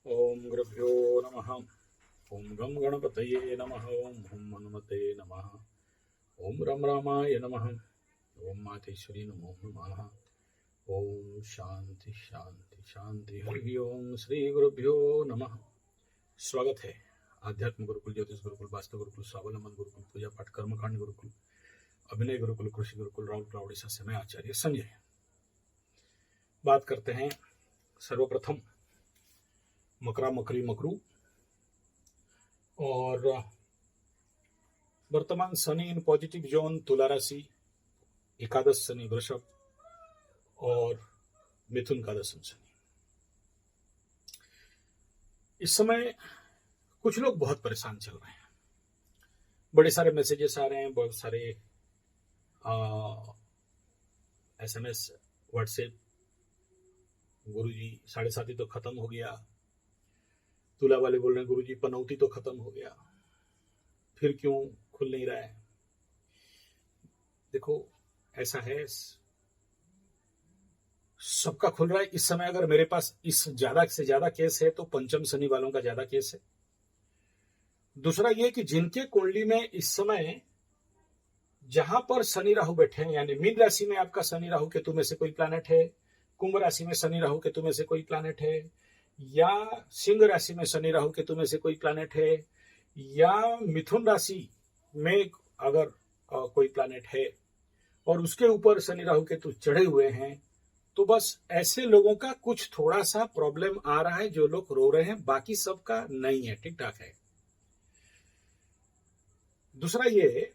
ओम गुरुभ्यो नमः। ओम गम गणपतये नमः। ओम हुम हनुमते नमः। ओम रम रामाय नमः। ओम मातेश्वरी नमो नमः। ओम शांति शांति शांति। हरि ओम श्री गुरुभ्यो नमः। स्वागत है आध्यात्म गुरुकुल, ज्योतिष गुरुकुल, वास्तु गुरुकुल, स्वावलंबन गुरुकुल, पूजा पाठ कर्मकांड गुरुकुल, अभिनय गुरुकुल, कृषि गुरुकुल, राउरकेला उड़ीसा से मैं आचार्य संजय बात करते हैं। सर्वप्रथम मकरा मकरी मकरू और वर्तमान शनि इन पॉजिटिव जोन तुला राशि, एकादश शनि वृषभ और मिथुन का दशम शनि। इस समय कुछ लोग बहुत परेशान चल रहे हैं, बड़े सारे मैसेजेस आ रहे हैं, बहुत सारे SMS, व्हाट्सएप, गुरुजी 7:30 तो खत्म हो गया। तुला वाले बोल रहे हैं गुरुजी पनौती तो खत्म हो गया, फिर क्यों खुल नहीं रहा है। देखो ऐसा है, सबका खुल रहा है इस समय। अगर मेरे पास इस ज्यादा से ज्यादा केस है तो पंचम शनि वालों का ज्यादा केस है। दूसरा ये कि जिनके कुंडली में इस समय जहां पर शनि राहु बैठे हैं, यानी मीन राशि में आपका शनि राहु केतु में से कोई प्लैनेट है, कुंभ राशि में शनि राहु केतु में से कोई प्लैनेट है, या सिंह राशि में शनि राहु केतु में से कोई प्लैनेट है, या मिथुन राशि में अगर कोई प्लैनेट है और उसके ऊपर शनि राहु केतु चढ़े हुए हैं, तो बस ऐसे लोगों का कुछ थोड़ा सा प्रॉब्लम आ रहा है। जो लोग रो रहे हैं, बाकी सबका नहीं है, ठीक ठाक है। दूसरा ये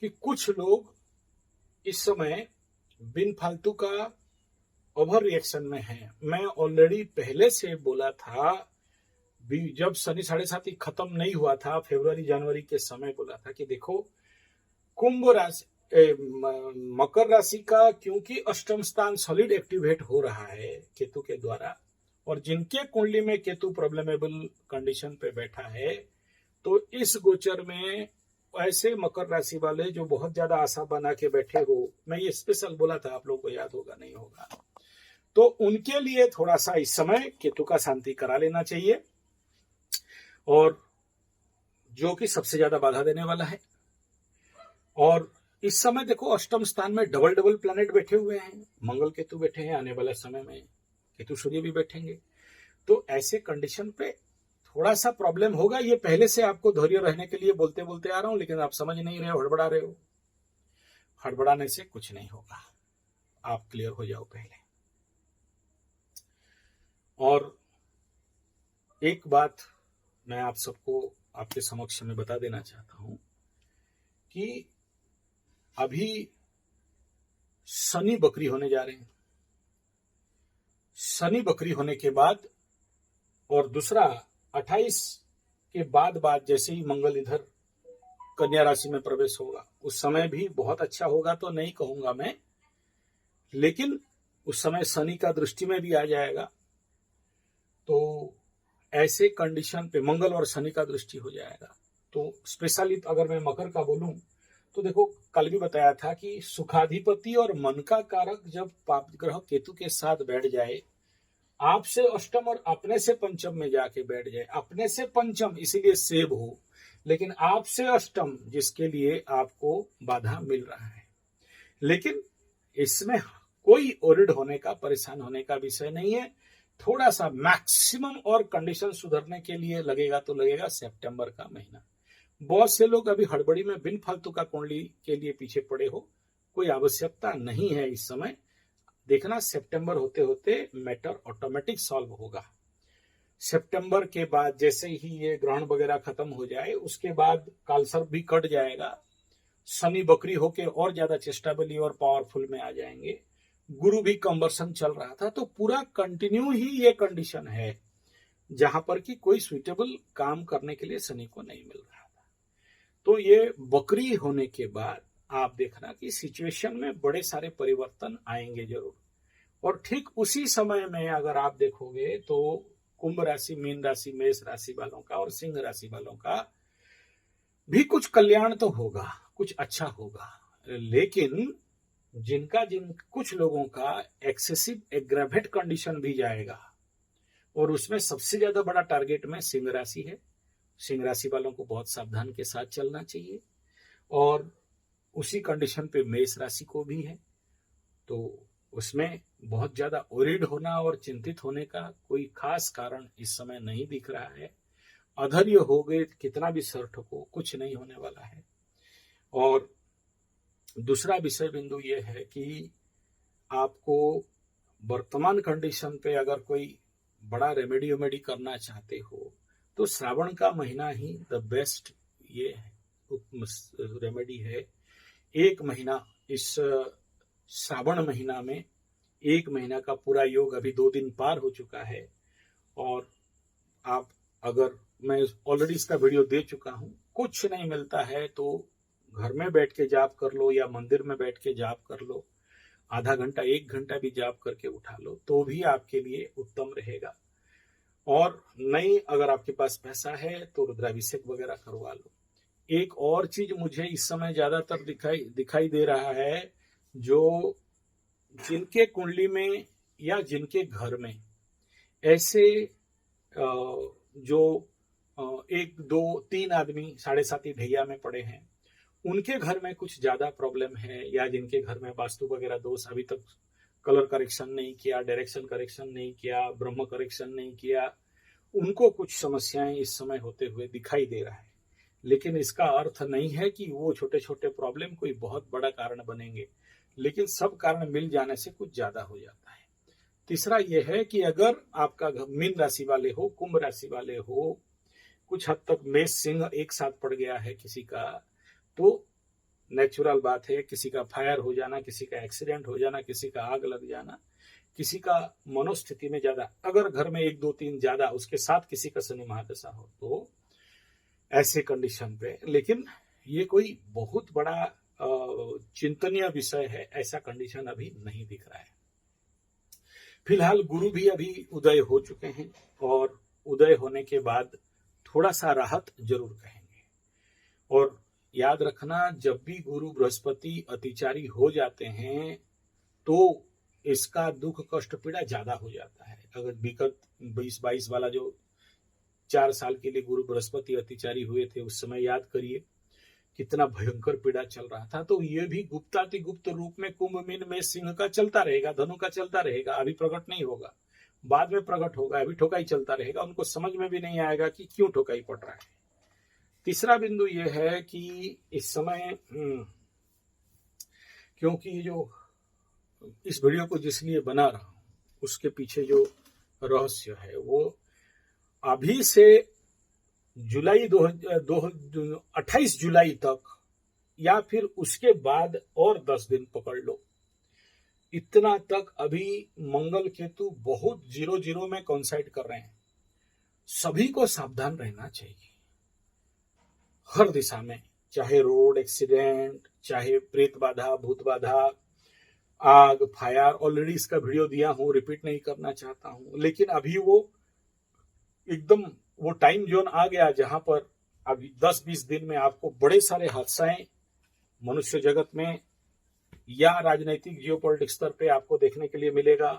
कि कुछ लोग इस समय बिन फालतू का ओवर रिएक्शन में हैं। मैं ऑलरेडी पहले से बोला था, जब शनि 7.5 खत्म नहीं हुआ था, फरवरी जनवरी के समय बोला था कि देखो कुंभ राशि मकर राशि का, क्योंकि अष्टम स्थान सॉलिड एक्टिवेट हो रहा है केतु के द्वारा, और जिनके कुंडली में केतु प्रॉब्लमेबल कंडीशन पे बैठा है, तो इस गोचर में ऐसे मकर राशि वाले जो बहुत ज्यादा आशा बना के बैठे हो, मैं ये स्पेशल बोला था, आप लोगों को याद होगा नहीं होगा, तो उनके लिए थोड़ा सा इस समय केतु का शांति करा लेना चाहिए। और जो कि सबसे ज्यादा बाधा देने वाला है। और इस समय देखो अष्टम स्थान में डबल डबल प्लैनेट बैठे हुए हैं, मंगल केतु बैठे हैं, आने वाले समय में केतु सूर्य भी बैठेंगे। तो ऐसे कंडीशन पे थोड़ा सा प्रॉब्लम होगा। ये पहले से आपको धैर्य रहने के लिए बोलते बोलते आ रहा हूं, लेकिन आप समझ नहीं रहे हो, हड़बड़ा रहे हो। हड़बड़ाने से कुछ नहीं होगा, आप क्लियर हो जाओ पहले। और एक बात मैं आप सबको आपके समक्ष में बता देना चाहता हूं कि अभी शनि बकरी होने जा रहे हैं। शनि बकरी होने के बाद और दूसरा 28 के बाद जैसे ही मंगल इधर कन्या राशि में प्रवेश होगा, उस समय भी बहुत अच्छा होगा तो नहीं कहूंगा मैं, लेकिन उस समय शनि का दृष्टि में भी आ जाएगा। तो ऐसे कंडीशन पे मंगल और शनि का दृष्टि हो जाएगा। तो स्पेशली अगर मैं मकर का बोलूं तो देखो, कल भी बताया था कि सुखाधिपति और मन का कारक जब पाप ग्रह केतु के साथ बैठ जाए, आपसे अष्टम और अपने से पंचम में जाके बैठ जाए, अपने से पंचम इसीलिए सेब हो, लेकिन आपसे अष्टम जिसके लिए आपको बाधा मिल रहा है। लेकिन इसमें कोई ओरिड होने का, परेशान होने का विषय नहीं है। थोड़ा सा मैक्सिमम और कंडीशन सुधरने के लिए लगेगा तो लगेगा सितंबर का महीना। बहुत से लोग अभी हड़बड़ी में बिन फालतू का कुंडली के लिए पीछे पड़े हो, कोई आवश्यकता नहीं है इस समय। देखना सितंबर होते होते मैटर ऑटोमेटिक सॉल्व होगा। सितंबर के बाद जैसे ही ये ग्रहण वगैरह खत्म हो जाए, उसके बाद कालसर्प भी कट जाएगा, शनि बकरी होके और ज्यादा चेस्टेबली और पावरफुल में आ जाएंगे, गुरु भी कन्वर्सन चल रहा था, तो पूरा कंटिन्यू ही ये कंडीशन है जहां पर कि कोई सुइटेबल काम करने के लिए शनि को नहीं मिल रहा था। तो ये बकरी होने के बाद आप देखना कि सिचुएशन में बड़े सारे परिवर्तन आएंगे जरूर। और ठीक उसी समय में अगर आप देखोगे तो कुंभ राशि, मीन राशि, मेष राशि वालों का और सिंह राशि वालों का भी कुछ कल्याण तो होगा, कुछ अच्छा होगा। लेकिन कुछ लोगों का एक्सेसिव एग्रावेट कंडीशन भी जाएगा, और उसमें सबसे ज्यादा बड़ा टारगेट में सिंह राशि है। सिंह राशि वालों को बहुत सावधान के साथ चलना चाहिए, और उसी कंडीशन पे मेष राशि को भी है। तो उसमें बहुत ज्यादा ओरिड होना और चिंतित होने का कोई खास कारण इस समय नहीं दिख रहा है। अधर्य हो गए कितना भी सर ठोको, कुछ नहीं होने वाला है। और दूसरा विषय बिंदु ये है कि आपको वर्तमान कंडीशन पे अगर कोई बड़ा रेमेडी वेमेडी करना चाहते हो तो श्रावण का महीना ही द बेस्ट ये रेमेडी है। एक महीना, इस श्रावण महीना में 1 महीना का पूरा योग अभी 2 दिन पार हो चुका है, और आप अगर, मैं ऑलरेडी इसका वीडियो दे चुका हूं, कुछ नहीं मिलता है तो घर में बैठ के जाप कर लो या मंदिर में बैठ के जाप कर लो, आधा घंटा 1 घंटा भी जाप करके उठा लो तो भी आपके लिए उत्तम रहेगा। और नहीं, अगर आपके पास पैसा है तो रुद्राभिषेक वगैरह करवा लो। एक और चीज मुझे इस समय ज्यादातर दिखाई दे रहा है, जो जिनके कुंडली में या जिनके घर में ऐसे जो 1 2 3 आदमी 7.5 ढैया में पड़े हैं, उनके घर में कुछ ज्यादा प्रॉब्लम है, या जिनके घर में वास्तु वगैरह दोष, अभी तक कलर करेक्शन नहीं किया, डायरेक्शन करेक्शन नहीं किया, ब्रह्म करेक्शन नहीं किया, उनको कुछ समस्याएं इस समय होते हुए दिखाई दे रहा है। लेकिन इसका अर्थ नहीं है कि वो छोटे छोटे प्रॉब्लम कोई बहुत बड़ा कारण बनेंगे, लेकिन सब कारण मिल जाने से कुछ ज्यादा हो जाता है। तीसरा यह है कि अगर आपका मीन राशि वाले हो, कुंभ राशि वाले हो, कुछ हद तक मेष सिंह एक साथ पड़ गया है किसी का, तो नेचुरल बात है, किसी का फायर हो जाना, किसी का एक्सीडेंट हो जाना, किसी का आग लग जाना, किसी का मनोस्थिति में ज्यादा, अगर घर में 1 2 3 ज्यादा, उसके साथ किसी का शनि महादशा हो तो ऐसे कंडीशन पे, लेकिन ये कोई बहुत बड़ा चिंतनीय विषय है, ऐसा कंडीशन अभी नहीं दिख रहा है। फिलहाल गुरु भी अभी उदय हो चुके हैं, और उदय होने के बाद थोड़ा सा राहत जरूर कहेंगे। और याद रखना, जब भी गुरु बृहस्पति अतिचारी हो जाते हैं तो इसका दुख कष्ट पीड़ा ज्यादा हो जाता है। अगर विगत 2022 वाला जो 4 साल के लिए गुरु बृहस्पति अतिचारी हुए थे, उस समय याद करिए कितना भयंकर पीड़ा चल रहा था। तो ये भी गुप्तातिगुप्त रूप में कुंभ मीन में सिंह का चलता रहेगा, धनु का चलता रहेगा, अभी प्रकट नहीं होगा, बाद में प्रकट होगा, अभी ठोकाई चलता रहेगा, उनको समझ में भी नहीं आएगा कि क्यों ठोकाई पड़ रहा है। तीसरा बिंदु यह है कि इस समय क्योंकि जो इस वीडियो को जिसलिए बना रहा हूं, उसके पीछे जो रहस्य है वो अभी से जुलाई 28 जुलाई तक, या फिर उसके बाद और 10 दिन पकड़ लो, इतना तक अभी मंगल केतु बहुत 0-0 में कॉन्साइड कर रहे हैं। सभी को सावधान रहना चाहिए हर दिशा में, चाहे रोड एक्सीडेंट, चाहे प्रेत बाधा, भूत बाधा, आग, फायर। ऑलरेडी इसका वीडियो दिया हूं, रिपीट नहीं करना चाहता हूं, लेकिन अभी वो एकदम वो टाइम जोन आ गया जहां पर अभी 10-20 दिन में आपको बड़े सारे हादसाएं मनुष्य जगत में या राजनीतिक जियोपॉलिटिक्स स्तर पे आपको देखने के लिए मिलेगा।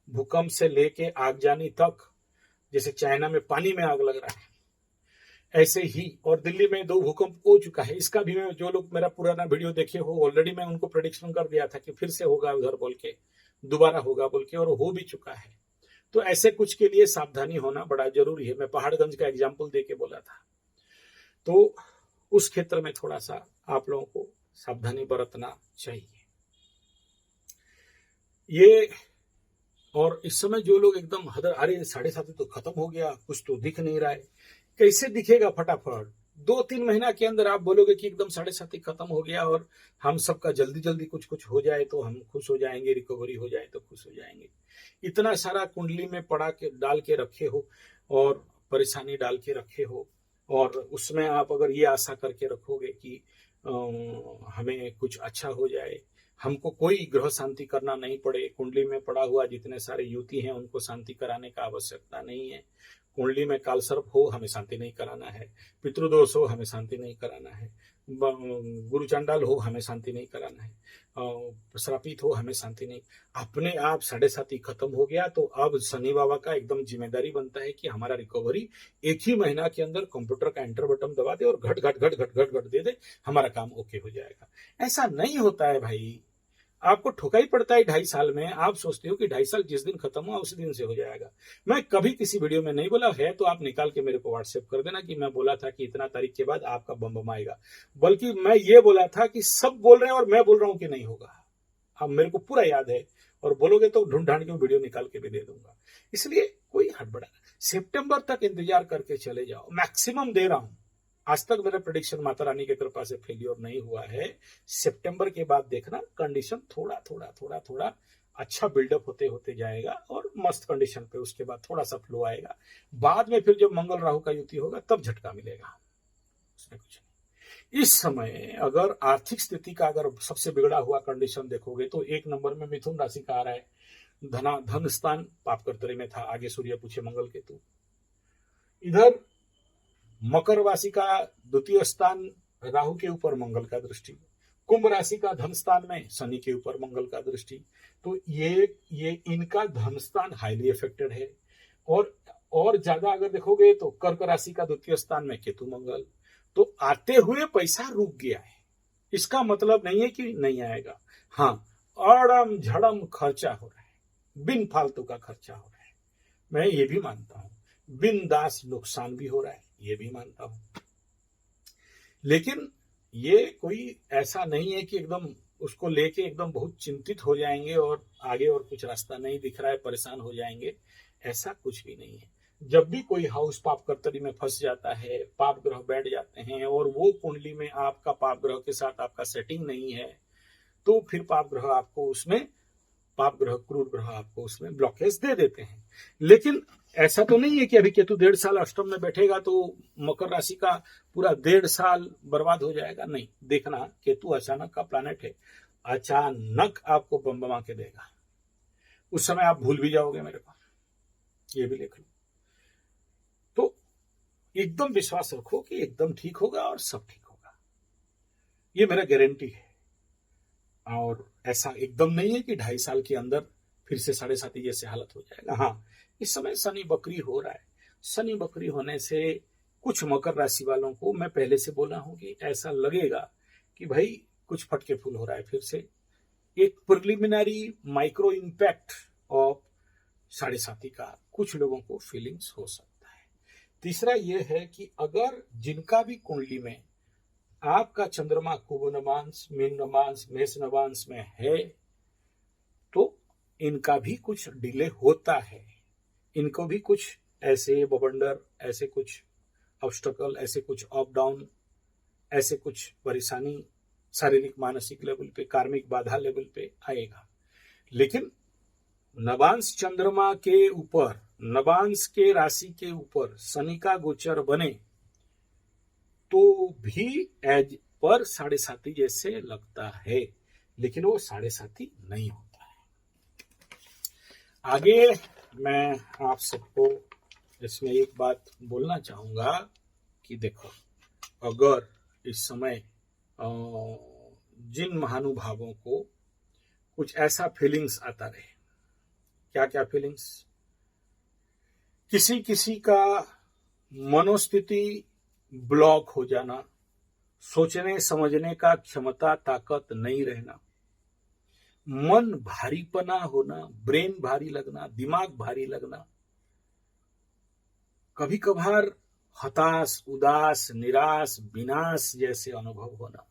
भूकंप से लेके आगजनी तक, जैसे चाइना में पानी में आग लग रहा है, ऐसे ही, और दिल्ली में 2 भूकंप हो चुका है। इसका भी मैं, जो लोग मेरा पुराना वीडियो देखे हो, ऑलरेडी मैं उनको प्रेडिक्शन कर दिया था कि फिर से होगा उधर बोल के, दोबारा होगा बोल के, और हो भी चुका है। तो ऐसे कुछ के लिए सावधानी होना बड़ा जरूरी है। मैं पहाड़गंज का एग्जाम्पल देके बोला था, तो उस क्षेत्र में थोड़ा सा आप लोगों को सावधानी बरतना चाहिए। ये, और इस समय जो लोग एकदम अरे 7.5 तो खत्म हो गया, कुछ तो दिख नहीं रहा है, कैसे दिखेगा फटाफट? 2-3 महीना के अंदर आप बोलोगे कि एकदम 7.5 खत्म हो गया और हम सबका जल्दी जल्दी कुछ हो जाए तो हम खुश हो जाएंगे, रिकवरी हो जाए तो खुश हो जाएंगे। इतना सारा कुंडली में पड़ा के डाल के रखे हो और परेशानी डाल के रखे हो, और उसमें आप अगर ये आशा करके रखोगे कि हमें कुछ अच्छा हो जाए, हमको कोई ग्रह शांति करना नहीं पड़े, कुंडली में पड़ा हुआ जितने सारे युति हैं उनको शांति कराने का आवश्यकता नहीं है, कुंडली में कालसर्प हो हमें शांति नहीं कराना है, पितृदोष हो हमें शांति नहीं कराना है, गुरु चंडाल हो, हमें शांति नहीं कराना है, श्रापित हो, हमें शांति नहीं। अपने आप 7.5 खत्म हो गया तो अब शनि बाबा का एकदम जिम्मेदारी बनता है कि हमारा रिकवरी 1 ही महीना के अंदर कंप्यूटर का एंटर बटन दबा दे और घट घट घट घट घट घट दे दे, हमारा काम ओके हो जाएगा। ऐसा नहीं होता है भाई, आपको ठोका ही पड़ता है 2.5 साल में। आप सोचते हो कि 2.5 साल जिस दिन खत्म हुआ उसी दिन से हो जाएगा। मैं कभी किसी वीडियो में नहीं बोला है, तो आप निकाल के मेरे को व्हाट्सएप कर देना कि मैं बोला था कि इतना तारीख के बाद आपका बम बम आएगा। बल्कि मैं ये बोला था कि सब बोल रहे हैं और मैं बोल रहा हूं कि नहीं होगा। अब मेरे को पूरा याद है, और बोलोगे तो ढूंढ ढांड के वीडियो निकाल के भी दे दूंगा। इसलिए कोई हड़बड़ा, सितंबर तक इंतजार करके चले जाओ, मैक्सिमम दे रहा हूं। आज तक मेरा प्रेडिक्शन माता रानी की कृपा से फेलियर नहीं हुआ है। सितंबर के बाद देखना कंडीशन थोड़ा थोड़ा थोड़ा थोड़ा अच्छा बिल्डअप होते होते जाएगा और मस्त कंडीशन पे उसके बाद थोड़ा सा फ्लो आएगा। बाद में फिर जब मंगल राहु का युति होगा तब झटका मिलेगा, उसमें कुछ नहीं। इस समय अगर आर्थिक स्थिति का अगर सबसे बिगड़ा हुआ कंडीशन देखोगे तो 1 नंबर में मिथुन राशि का आ रहा है। धन स्थान पाप कर्तरी में था, आगे सूर्य पूछे मंगल केतु। इधर मकर राशि का 2य स्थान राहु के ऊपर मंगल का दृष्टि, कुंभ राशि का धन स्थान में शनि के ऊपर मंगल का दृष्टि। तो ये इनका धन स्थान हाईली इफेक्टेड है। और ज्यादा अगर देखोगे तो कर्क राशि का 2य स्थान में केतु मंगल। तो आते हुए पैसा रुक गया है, इसका मतलब नहीं है कि नहीं आएगा। हाँ, अड़म झड़म खर्चा हो रहा है, बिन फालतू का खर्चा हो रहा है, मैं ये भी मानता हूं। बिंदास नुकसान भी हो रहा है, ये भी मानता हूं। लेकिन ये कोई ऐसा नहीं है कि एकदम उसको लेके एकदम बहुत चिंतित हो जाएंगे और आगे और कुछ रास्ता नहीं दिख रहा है, परेशान हो जाएंगे, ऐसा कुछ भी नहीं है। जब भी कोई हाउस पाप कर्तरी में फंस जाता है, पाप ग्रह बैठ जाते हैं और वो कुंडली में आपका पाप ग्रह के साथ आपका सेटिंग नहीं है, तो फिर पाप ग्रह आपको उसमें, पाप ग्रह क्रूर ग्रह आपको उसमें ब्लॉकेज दे देते हैं। लेकिन ऐसा तो नहीं है कि अभी केतु 1.5 साल अष्टम में बैठेगा तो मकर राशि का पूरा 1.5 साल बर्बाद हो जाएगा। नहीं, देखना केतु अचानक का प्लैनेट है, अचानक आपको बम के देगा। उस समय आप भूल भी जाओगे मेरे को, ये भी लिख लो। तो एकदम विश्वास रखो कि एकदम ठीक होगा और सब ठीक होगा, ये मेरा गारंटी है। और ऐसा एकदम नहीं है कि 2.5 साल के अंदर फिर से 7.5 जैसे हालत हो जाएगा। हाँ, इस समय शनि बकरी हो रहा है। शनि बकरी होने से कुछ मकर राशि वालों को मैं पहले से बोला हूं कि ऐसा लगेगा कि भाई कुछ फटके फूल हो रहा है। फिर से एक प्रिलिमिनरी माइक्रो इंपैक्ट ऑफ 7.5 का कुछ लोगों को फीलिंग्स हो सकता है। तीसरा यह है कि अगर जिनका भी कुंडली में आपका चंद्रमा कुंभ नवांश, मीन नवांश, मेष नवांश में है, तो इनका भी कुछ डिले होता है। इनको भी कुछ ऐसे बवंडर, ऐसे कुछ ऑब्स्टकल, ऐसे कुछ अप डाउन, ऐसे कुछ परेशानी शारीरिक मानसिक लेवल पे, कार्मिक बाधा लेवल पे आएगा। लेकिन नवांश चंद्रमा के ऊपर, नवांश के राशि के ऊपर शनि का गोचर बने तो भी एज पर 7.5 जैसे लगता है, लेकिन वो 7.5 नहीं होता है। आगे मैं आप सबको इसमें एक बात बोलना चाहूंगा कि देखो, अगर इस समय जिन महानुभावों को कुछ ऐसा फीलिंग्स आता रहे, क्या क्या फीलिंग्स, किसी किसी का मनोस्थिति ब्लॉक हो जाना, सोचने समझने का क्षमता ताकत नहीं रहना, मन भारीपना होना, ब्रेन भारी लगना, दिमाग भारी लगना, कभी कभार हताश, उदास, निराश, विनाश जैसे अनुभव होना,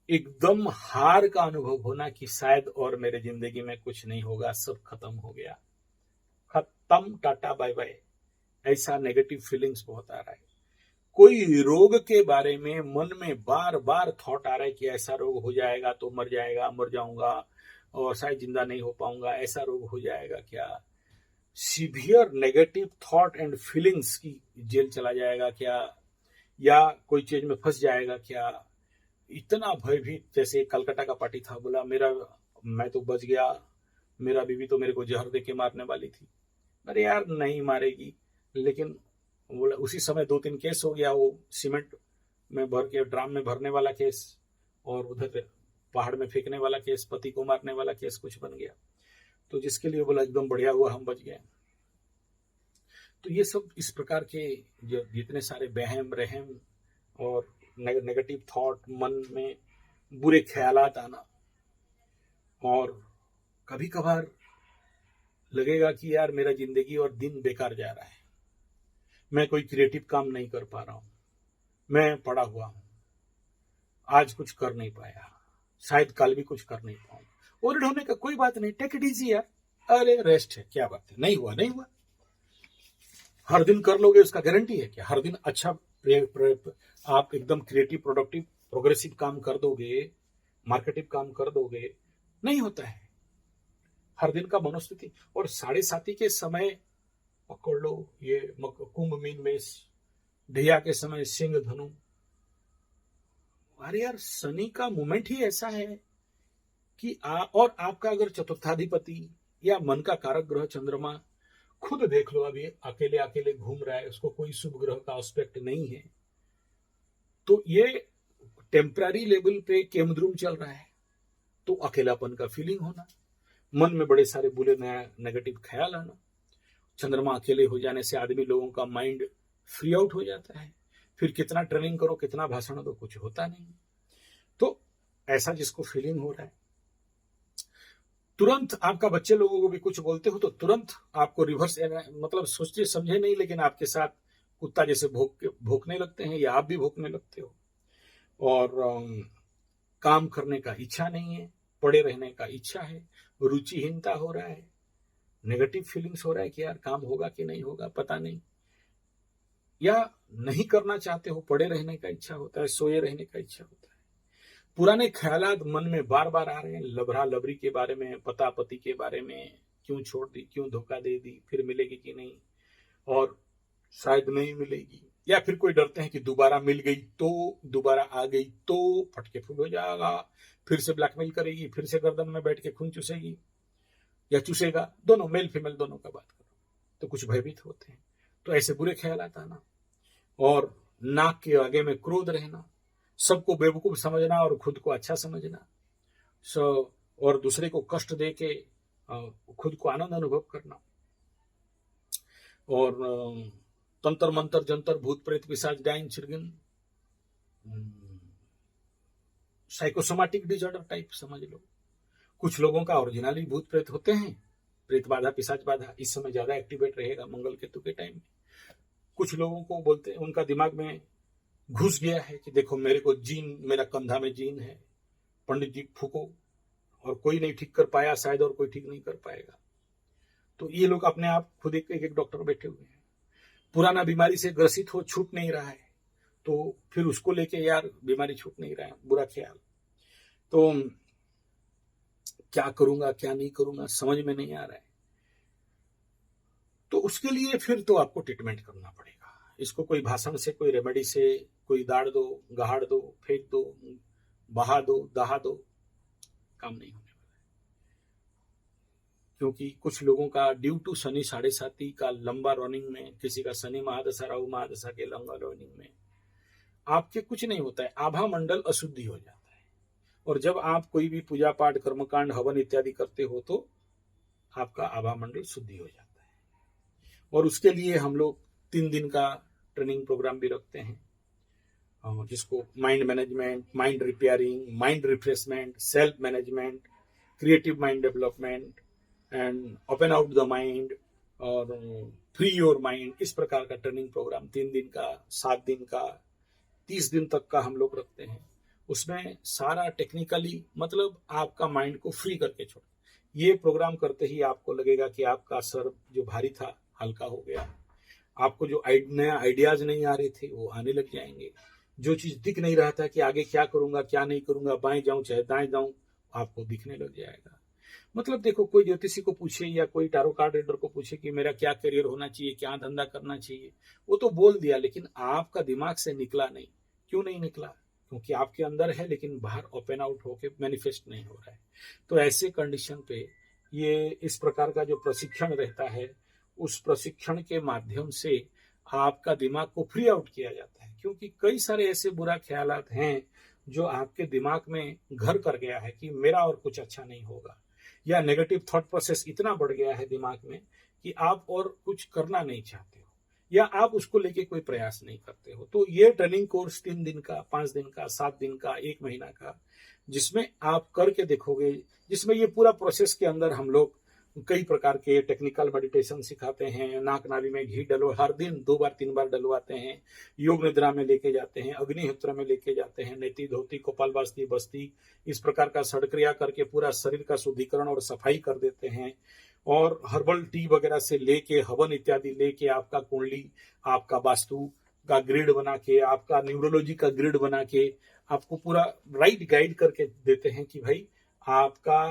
एकदम हार का अनुभव होना कि शायद और मेरे जिंदगी में कुछ नहीं होगा, सब खत्म हो गया, खत्म, टाटा बाय बाय, ऐसा नेगेटिव फीलिंग्स बहुत आ रहा है। कोई रोग के बारे में मन में बार बार थॉट आ रहा है कि ऐसा रोग हो जाएगा तो मर जाएगा, मर जाऊंगा और शायद जिंदा नहीं हो पाऊंगा, ऐसा रोग हो जाएगा क्या, severe negative thought and feelings की जेल चला जाएगा क्या, या कोई चीज में फंस जाएगा क्या, इतना भयभीत। जैसे कलकत्ता का पार्टी था, बोला मैं तो बच गया, मेरा बीवी तो मेरे को जहर दे के मारने वाली थी। अरे यार नहीं मारेगी, लेकिन बोला उसी समय 2-3 केस हो गया, वो सीमेंट में भर के ड्राम में भरने वाला केस और उधर पहाड़ में फेंकने वाला केस, पति को मारने वाला केस कुछ बन गया। तो जिसके लिए बोला एकदम बढ़िया हुआ हम बच गए। तो ये सब इस प्रकार के जो जितने सारे बहम रहम और नेगेटिव थॉट, मन में बुरे ख्यालात आना, और कभी कभार लगेगा कि यार मेरा जिंदगी और दिन बेकार जा रहा है, मैं कोई क्रिएटिव काम नहीं कर पा रहा हूं, मैं पड़ा हुआ हूं, आज कुछ कर नहीं पाया, शायद कल भी कुछ कर नहीं पाऊं। ओरिड होने का कोई बात नहीं, टेक इट इजी यार, अरे रेस्ट है, क्या बात है, नहीं हुआ नहीं हुआ। हर दिन कर लोगे उसका गारंटी है क्या? हर दिन अच्छा आप एकदम क्रिएटिव, प्रोडक्टिव, प्रोग्रेसिव काम कर दोगे, मार्केटिव काम कर दोगे? नहीं होता है। हर दिन का मनोस्थिति। और 7:30 के समय पकड़ लो ये कुंभ मीन मेष, ढैया के समय सिंह धनु। अरे यार शनि का मूवमेंट ही ऐसा है कि और आपका अगर चतुर्थाधिपति या मन का कारक ग्रह चंद्रमा, खुद देख लो अभी अकेले अकेले घूम रहा है, उसको कोई शुभ ग्रह का एस्पेक्ट नहीं है, तो ये टेम्पररी लेवल पे केमद्रुम चल रहा है, तो अकेलापन का फीलिंग होना, मन में बड़े सारे बुरे नेगेटिव ख्याल आना। चंद्रमा अकेले हो जाने से आदमी लोगों का माइंड फ्री आउट हो जाता है, फिर कितना ट्रेनिंग करो, कितना भाषण दो, कुछ होता नहीं। तो ऐसा जिसको फीलिंग हो रहा है, तुरंत आपका बच्चे लोगों को भी कुछ बोलते हो तो तुरंत आपको रिवर्स, मतलब सोचते समझे नहीं, लेकिन आपके साथ कुत्ता जैसे भौंकने लगते हैं या आप भी भौंकने लगते हो। और काम करने का इच्छा नहीं है, पड़े रहने का इच्छा है, रुचिहीनता हो रहा है, नेगेटिव फीलिंग्स हो रहा है कि यार काम होगा कि नहीं होगा पता नहीं, या नहीं करना चाहते हो, पड़े रहने का इच्छा होता है, सोए रहने का इच्छा होता है। पुराने ख्यालात मन में बार बार आ रहे हैं, लबरा लबरी के बारे में, पता पति के बारे में, क्यों छोड़ दी, क्यों धोखा दे दी, फिर मिलेगी कि नहीं, और शायद नहीं मिलेगी, या फिर कोई डरते हैं कि दोबारा मिल गई तो, दोबारा आ गई तो फटके फूल हो जाएगा, फिर से ब्लैकमेल करेगी, फिर से गर्दन में बैठ के खून चूसेगी या चूसेगा, दोनों मेल फीमेल दोनों का बात करो, तो कुछ भयभीत होते हैं। तो ऐसे बुरे ख्यालात आना, और नाक के आगे में क्रोध रहना, सबको बेवकूफ समझना और खुद को अच्छा समझना, और दूसरे को कष्ट दे के खुद को आनंद अनुभव करना, और तंत्र मंत्र जंतर भूत प्रेत पिशाच डाइन चिरगिन, साइकोसोमैटिक डिसऑर्डर टाइप समझ लो। कुछ लोगों का ओरिजिनली भूत प्रेत होते हैं, प्रेत बाधा पिशाच बाधा इस समय ज्यादा एक्टिवेट रहेगा मंगल केतु के टाइम में। कुछ लोगों को बोलते हैं, उनका दिमाग में घुस गया है कि देखो मेरे को जीन, मेरा कंधा में जीन है, पंडित जी फूको, और कोई नहीं ठीक कर पाया शायद, और कोई ठीक नहीं कर पाएगा। तो ये लोग अपने आप खुद एक डॉक्टर बैठे हुए हैं, पुराना बीमारी से ग्रसित हो, छूट नहीं रहा है, तो फिर उसको लेके यार बीमारी छूट नहीं रहा है, बुरा ख्याल, तो क्या करूंगा क्या नहीं करूंगा समझ में नहीं आ रहा है। तो उसके लिए फिर तो आपको ट्रीटमेंट करना पड़ेगा। इसको कोई भाषण से, कोई रेमेडी से, कोई दाड़ दो, गहाड़ दो, फेंक दो, बहा दो, दहा दो, काम नहीं होने वाला है। क्योंकि कुछ लोगों का ड्यू टू शनि 7:30 का लंबा रनिंग में, किसी का शनि महादशा, राहु महादशा के लंबा रनिंग में आपके कुछ नहीं होता है, आभा मंडल अशुद्धि हो जाता है। और जब आप कोई भी पूजा पाठ, कर्मकांड, हवन इत्यादि करते हो तो आपका आभा मंडल शुद्धि हो जाता है। और उसके लिए हम लोग 3 दिन का ट्रेनिंग प्रोग्राम भी रखते हैं, जिसको mind management, mind repairing, mind refreshment, self management, creative mind development and open out the mind और फ्री योर माइंड, इस प्रकार का ट्रेनिंग प्रोग्राम 3 दिन का, 7 दिन का, 30 दिन तक का हम लोग रखते हैं। उसमें सारा टेक्निकली, मतलब आपका माइंड को फ्री करके छोड़, ये प्रोग्राम करते ही आपको लगेगा कि आपका सर जो भारी था हल्का हो गया, आपको जो नया आइडियाज नहीं आ रहे थे वो आने लग जाएंगे, जो चीज दिख नहीं रहा था कि आगे क्या करूंगा क्या नहीं करूंगा, बाएं जाऊं चाहे दाएं जाऊं, आपको दिखने लग जाएगा। मतलब देखो, कोई ज्योतिषी को पूछे या कोई टारो कार्ड रीडर को पूछे कि मेरा क्या करियर होना चाहिए, क्या धंधा करना चाहिए, वो तो बोल दिया, लेकिन आपका दिमाग से निकला नहीं। क्यों नहीं निकला? क्योंकि आपके अंदर है लेकिन बाहर ओपन आउट होके मैनिफेस्ट नहीं हो रहा है। तो ऐसे कंडीशन पे ये इस प्रकार का जो प्रशिक्षण रहता है, उस प्रशिक्षण के माध्यम से आपका दिमाग को फ्री आउट किया जाता है। क्योंकि कई सारे ऐसे बुरा ख्यालात हैं जो आपके दिमाग में घर कर गया है कि मेरा और कुछ अच्छा नहीं होगा, या नेगेटिव थॉट प्रोसेस इतना बढ़ गया है दिमाग में कि आप और कुछ करना नहीं चाहते हो, या आप उसको लेके कोई प्रयास नहीं करते हो। तो ये ट्रेनिंग कोर्स 3 दिन का, 5 दिन का, 7 दिन का, 1 महीना का, जिसमें आप करके देखोगे, जिसमें ये पूरा प्रोसेस के अंदर हम लोग कई प्रकार के टेक्निकल मेडिटेशन सिखाते हैं, नाक नाभि में घी डलो, हर दिन 2 बार 3 बार डलवाते हैं, योग निद्रा में लेके जाते हैं, अग्निहोत्र में लेके जाते हैं, नेति धोती कपालभाति बस्ती, इस प्रकार का षडक्रिया करके पूरा शरीर का शुद्धिकरण और सफाई कर देते हैं। और हर्बल टी वगैरह से लेके हवन इत्यादि लेके आपका कुंडली, आपका वास्तु का ग्रिड बना के, आपका न्यूरोलॉजी का ग्रिड बना के आपको पूरा राइट गाइड करके देते हैं कि भाई आपका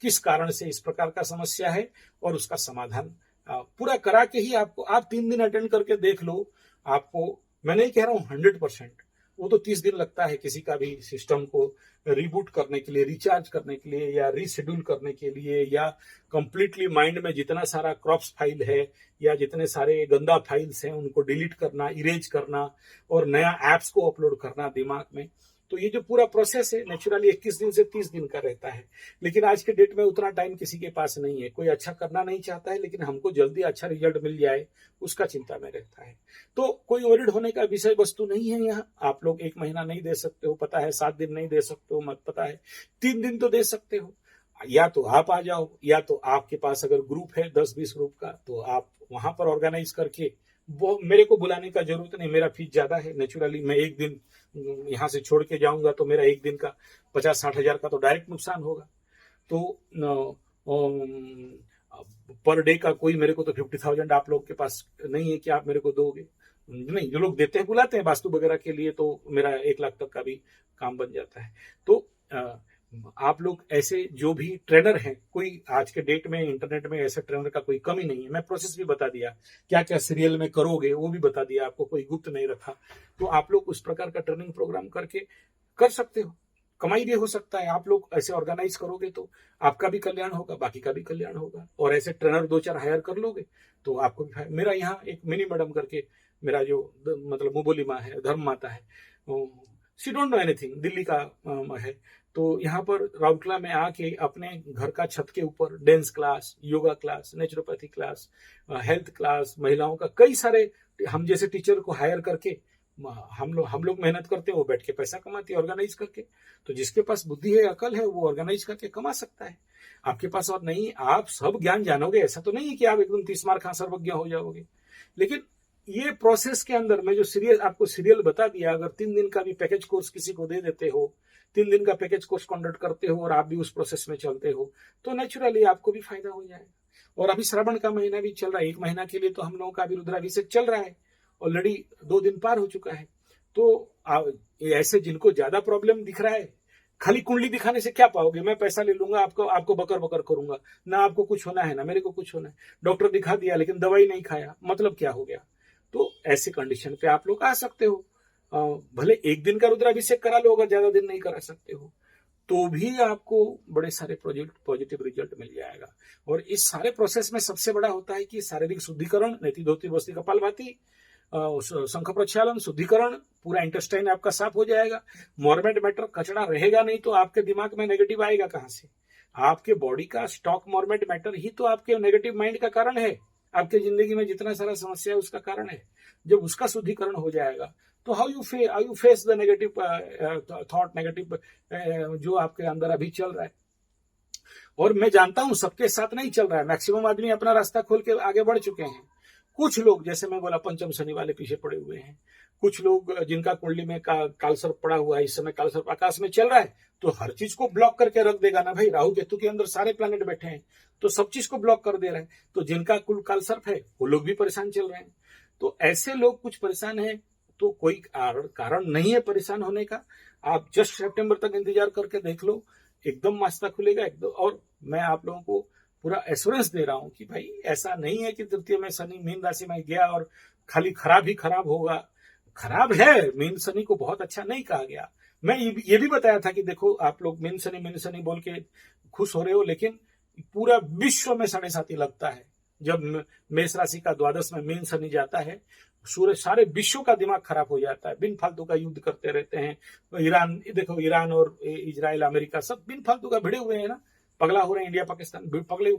किस कारण से इस प्रकार का समस्या है, और उसका समाधान पूरा करा के ही आपको, आप 3 दिन अटेंड करके देख लो। आपको मैं नहीं कह रहा हूँ 100%, वो तो 30 दिन लगता है किसी का भी सिस्टम को रिबूट करने के लिए, रिचार्ज करने के लिए, या रीशेड्यूल करने के लिए, या कंप्लीटली माइंड में जितना सारा क्रॉप्स फाइल है या जितने सारे गंदा फाइल्स हैं उनको डिलीट करना, इरेज करना, और नया एप्स को अपलोड करना दिमाग में। तो ये जो पूरा प्रोसेस है नेचुरली 21 दिन से 30 दिन का रहता है, लेकिन आज के डेट में उतना टाइम किसी के पास नहीं है। कोई अच्छा करना नहीं चाहता है, लेकिन हमको जल्दी अच्छा रिजल्ट मिल जाए उसका चिंता में रहता है। तो कोई वरिड होने का विषय वस्तु नहीं है यहाँ। आप लोग 1 महीना नहीं दे सकते हो, पता है, 7 दिन नहीं दे सकते हो, मत पता है, 3 दिन तो दे सकते हो। या तो आप आ जाओ, या तो आपके पास अगर ग्रुप है 10-20 ग्रुप का, तो आप वहां पर ऑर्गेनाइज करके, वो मेरे को बुलाने का जरूरत नहीं, मेरा फीस ज्यादा है। नेचुरली मैं 1 दिन यहाँ से छोड़ के जाऊंगा तो मेरा 1 दिन का 50-60 हजार का तो डायरेक्ट नुकसान होगा। तो पर डे का कोई मेरे को तो 50,000 आप लोग के पास नहीं है कि आप मेरे को दोगे। नहीं, जो लोग देते हैं बुलाते हैं वास्तु वगैरह के लिए, तो मेरा 1 लाख तक का भी काम बन जाता है। तो आप लोग ऐसे जो भी ट्रेनर हैं, कोई आज के डेट में इंटरनेट में ऐसे ट्रेनर का कोई कमी नहीं है। मैं प्रोसेस भी बता दिया, क्या क्या सीरियल में करोगे वो भी बता दिया आपको, कोई गुप्त नहीं रखा। तो आप लोग उस प्रकार का ट्रेनिंग प्रोग्राम करके कर सकते हो, कमाई भी हो सकता है। आप लोग ऐसे ऑर्गेनाइज करोगे तो आपका भी कल्याण होगा, बाकी का भी कल्याण होगा। और ऐसे ट्रेनर 2-4 हायर कर लोगे तो आपको भी। मेरा यहाँ एक मिनी मैडम करके, मेरा जो मतलब मुबोली माँ है, धर्म माता है, she don't know anything, Delhi का है। तो यहाँ पर राउरकेला में आके अपने घर का छत के ऊपर dance class, yoga class, naturopathy class, health class, महिलाओं का कई सारे, हम जैसे टीचर को हायर करके हम लोग मेहनत करते हैं, वो बैठ के पैसा कमाते हैं ऑर्गेनाइज करके। तो जिसके पास बुद्धि है, अकल है, वो ऑर्गेनाइज करके कमा सकता है। आपके पास और नहीं, आप सब ज्ञान जानोगे ऐसा तो नहीं है कि आप एकदम 30 मार खा सर्वज्ञ हो जाओगे। लेकिन ये प्रोसेस के अंदर मैं जो आपको सीरियल बता दिया, अगर 3 दिन का भी पैकेज कोर्स किसी को दे देते हो, 3 दिन का पैकेज कोर्स कंडक्ट करते हो और आप भी उस प्रोसेस में चलते हो, तो नेचुरली आपको भी फायदा हो जाएगा। और अभी श्रावण का महीना भी चल रहा है, 1 महीना के लिए तो हम लोगों का अभी रुद्राभिषेक चल रहा है, ऑलरेडी 2 दिन पार हो चुका है। तो ऐसे जिनको ज्यादा प्रॉब्लम दिख रहा है, खाली कुंडली दिखाने से क्या पाओगे? मैं पैसा ले लूंगा, आपको बकर बकर करूंगा, ना आपको कुछ होना है ना मेरे को कुछ होना है। डॉक्टर दिखा दिया लेकिन दवाई नहीं खाया, मतलब क्या हो गया? तो ऐसी कंडीशन पे आप लोग आ सकते हो। भले 1 दिन का रुद्राभिषेक करा लो, अगर ज्यादा दिन नहीं करा सकते हो तो भी आपको बड़े सारे पॉजिटिव रिजल्ट मिल जाएगा। और इस सारे प्रोसेस में सबसे बड़ा होता है कि शारीरिक शुद्धिकरण, नेति धोती बस्ती कपालभाति, शंख प्रक्षालन, शुद्धिकरण, पूरा इंटेस्टाइन आपका साफ हो जाएगा। मॉर्मेंट मैटर, कचरा रहेगा नहीं, तो आपके दिमाग में नेगेटिव आएगा कहां से? आपके बॉडी का स्टॉक मॉर्मेंट मैटर ही तो आपके नेगेटिव माइंड का कारण है। आपके जिंदगी में जितना सारा समस्या है उसका कारण है। जब उसका शुद्धिकरण हो जाएगा तो how you face the negative thought, negative जो आपके अंदर अभी चल रहा है। और मैं जानता हूं सबके साथ नहीं चल रहा है, मैक्सिमम आदमी अपना रास्ता खोल के आगे बढ़ चुके हैं। कुछ लोग, जैसे मैं बोला, पंचम शनि वाले पीछे पड़े हुए हैं। कुछ लोग जिनका कुंडली में कालसर्प पड़ा हुआ है, इस समय कालसर्प आकाश में चल रहा है, तो हर चीज को ब्लॉक करके रख देगा ना भाई। राहु केतु के अंदर सारे प्लैनेट बैठे हैं, तो सब चीज को ब्लॉक कर दे रहे हैं। तो जिनका कुल कालसर्प है वो लोग भी परेशान चल रहे हैं। तो ऐसे लोग कुछ परेशान हैं, तो कोई कारण नहीं है परेशान होने का। आप जस्ट सितंबर तक इंतजार करके देख लो, एकदम मास्ता खुलेगा एकदम। और मैं आप लोगों को पूरा एश्योरेंस दे रहा हूं कि भाई ऐसा नहीं है कि तृतीय में शनि मीन राशि में गया और खाली खराब ही खराब होगा। खराब है, मीन शनि को बहुत अच्छा नहीं कहा गया। मैं ये भी बताया था कि देखो, आप लोग मीन शनि बोल के खुश हो रहे हो, लेकिन पूरा विश्व में 7.5 लगता है। जब मेष राशि का द्वादश में मीन शनि जाता है, सूर्य सारे विश्व का दिमाग खराब हो जाता है, बिन फालतू का युद्ध करते रहते हैं। ईरान देखो, ईरान और इजराइल अमेरिका सब बिन फालतू का भिड़े हुए हैं ना, पगला हो रहे हैं, इंडिया पाकिस्तान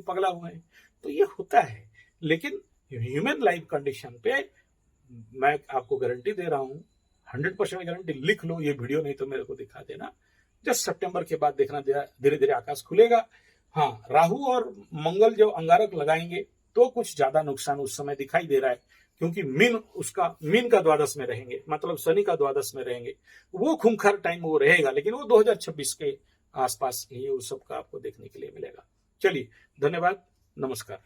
पगला हुए हैं। तो ये होता है, लेकिन ह्यूमन लाइफ कंडीशन पे मैं आपको गारंटी दे रहा हूं, 100% गारंटी। लिख लो ये वीडियो, नहीं तो मेरे को दिखा देना। जस्ट सितंबर के बाद देखना, धीरे धीरे आकाश खुलेगा। हाँ, राहु और मंगल जो अंगारक लगाएंगे तो कुछ ज्यादा नुकसान उस समय दिखाई दे रहा है, क्योंकि मीन का द्वादश में रहेंगे, मतलब शनि का द्वादश में रहेंगे। वो खूंखार टाइम वो रहेगा, लेकिन वो 2026 के आसपास ही उस सब का आपको देखने के लिए मिलेगा। चलिए, धन्यवाद, नमस्कार।